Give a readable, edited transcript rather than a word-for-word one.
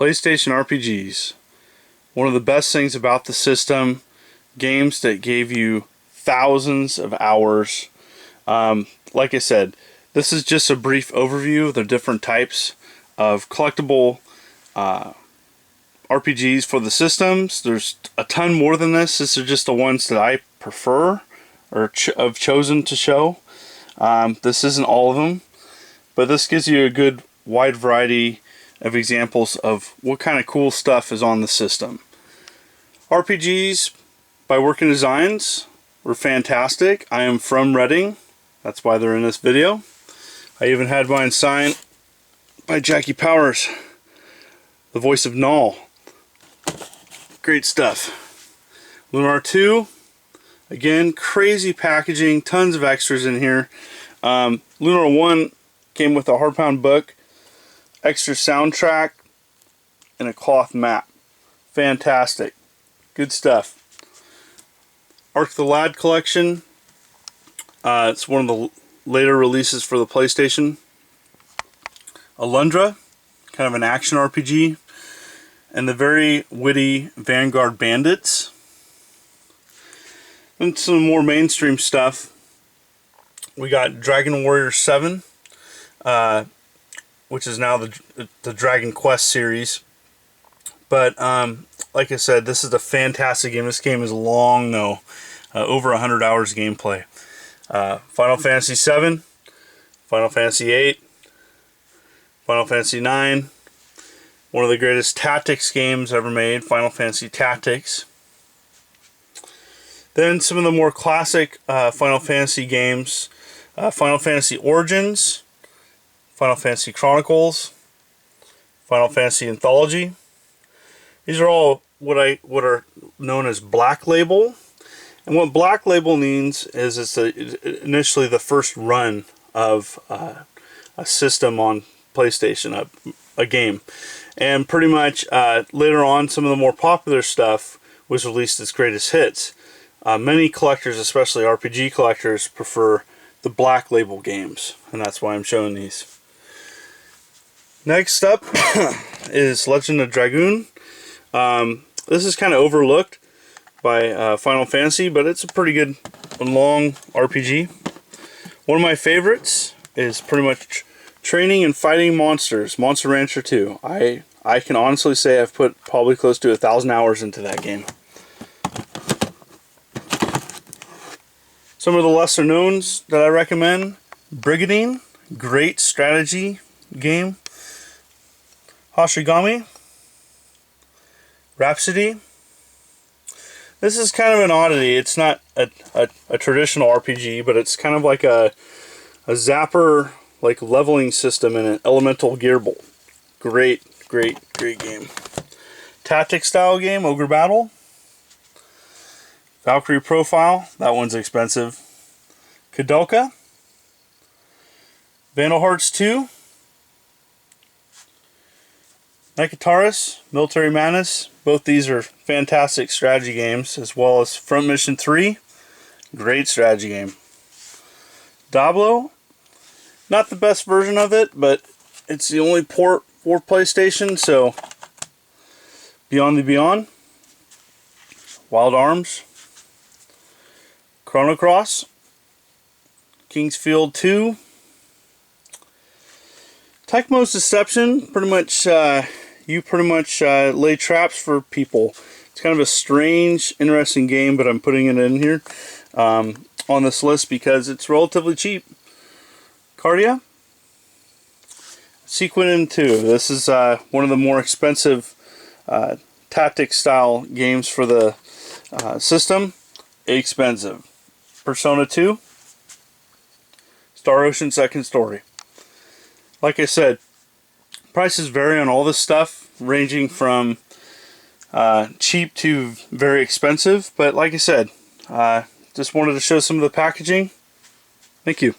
PlayStation RPGs. One of the best things about the system, games that gave you thousands of hours. Like I said, this is just a brief overview of the different types of collectible RPGs for the systems. There's a ton more than this. These are just the ones that I prefer or have chosen to show. This isn't all of them, but this gives you a good wide variety of examples of what kind of cool stuff is on the system. RPGs by Working Designs were fantastic. I am from Reading. That's why they're in this video. I even had mine signed by Jackie Powers, the voice of Null. Great stuff. Lamarr 2, again, crazy packaging, tons of extras in here. Lamarr 1 came with a hardbound book, extra soundtrack, and a cloth map. Fantastic. Good stuff. Ark the Lad collection. It's one of the later releases for the PlayStation. Alundra, kind of an action RPG. And the very witty Vanguard Bandits. And some more mainstream stuff. We got Dragon Warrior 7, which is now the Dragon Quest series. But like I said, this is a fantastic game. This game is long though, over 100 hours of gameplay. Final Fantasy 7, Final Fantasy 8, Final Fantasy 9, one of the greatest tactics games ever made, Final Fantasy Tactics. Then some of the more classic Final Fantasy games, Final Fantasy Origins, Final Fantasy Chronicles, Final Fantasy Anthology. These are all what are known as Black Label. And what Black Label means is it's initially the first run of a system on PlayStation, a game. And pretty much later on, some of the more popular stuff was released as greatest hits. Many collectors, especially RPG collectors, prefer the Black Label games, and that's why I'm showing these. Next up is Legend of Dragoon. This is kind of overlooked by Final Fantasy, but it's a pretty good long RPG. One of my favorites is pretty much training and fighting monsters, Monster Rancher 2. I can honestly say I've put probably close to 1,000 hours into that game. Some of the lesser knowns that I recommend: Brigantine, great strategy game. Hoshigami, Rhapsody. This is kind of an oddity. It's not a traditional RPG, but it's kind of like a zapper, like leveling system in an elemental gearbolt. Great game. Tactic style game, Ogre Battle. Valkyrie Profile, that one's expensive. Kadoka. Vandal Hearts 2. Nikitaris, Military Madness. Both these are fantastic strategy games, as well as Front Mission 3. Great strategy game. Diablo. Not the best version of it, but it's the only port for PlayStation, so Beyond the Beyond. Wild Arms. Chrono Cross. Kingsfield 2. Tecmo's Deception. Pretty much, you lay traps for people. It's kind of a strange, interesting game, but I'm putting it in here on this list because it's relatively cheap. Cardia. Sequin 2. This is one of the more expensive tactic style games for the system. Expensive. Persona 2. Star Ocean Second Story. Like I said, prices vary on all this stuff, ranging from cheap to very expensive. But like I said, just wanted to show some of the packaging. Thank you.